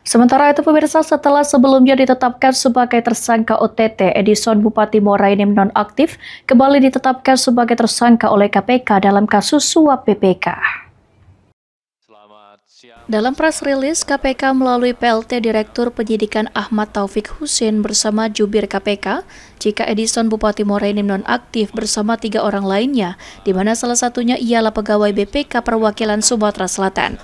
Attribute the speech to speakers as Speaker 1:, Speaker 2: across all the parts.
Speaker 1: Sementara itu pemirsa, setelah sebelumnya ditetapkan sebagai tersangka OTT, Edison Bupati Muara Enim nonaktif kembali ditetapkan sebagai tersangka oleh KPK dalam kasus suap BPK. Dalam press release, KPK melalui PLT Direktur Penyidikan Ahmad Taufik Husin bersama jubir KPK, jika Edison Bupati Muara Enim nonaktif bersama 3 orang lainnya, di mana salah satunya ialah pegawai BPK perwakilan Sumatera Selatan.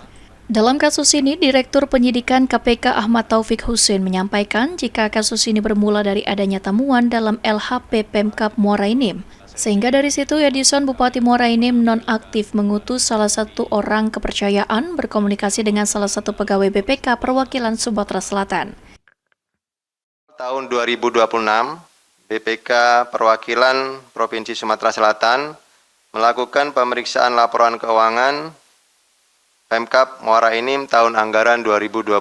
Speaker 1: Dalam kasus ini, Direktur Penyidikan KPK Ahmad Taufik Husin menyampaikan jika kasus ini bermula dari adanya temuan dalam LHP Pemkab Muara Enim. Sehingga dari situ Edison Bupati Muara Enim nonaktif mengutus salah satu orang kepercayaan berkomunikasi dengan salah satu pegawai BPK perwakilan Sumatera Selatan.
Speaker 2: Tahun 2026, BPK Perwakilan Provinsi Sumatera Selatan melakukan pemeriksaan laporan keuangan Pemkab Muara Enim tahun anggaran 2025.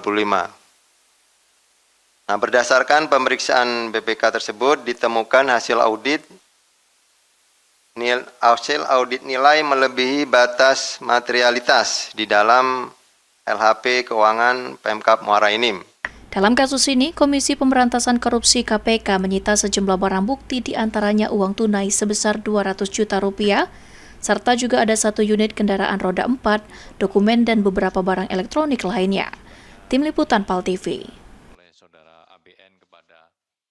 Speaker 2: Nah, berdasarkan pemeriksaan BPK tersebut ditemukan hasil audit nilai melebihi batas materialitas di dalam LHP keuangan Pemkab Muara Enim.
Speaker 1: Dalam kasus ini, Komisi Pemberantasan Korupsi KPK menyita sejumlah barang bukti diantaranya uang tunai sebesar 200 juta rupiah, serta juga ada 1 unit kendaraan roda 4, dokumen dan beberapa barang elektronik lainnya. Tim Liputan PAL TV.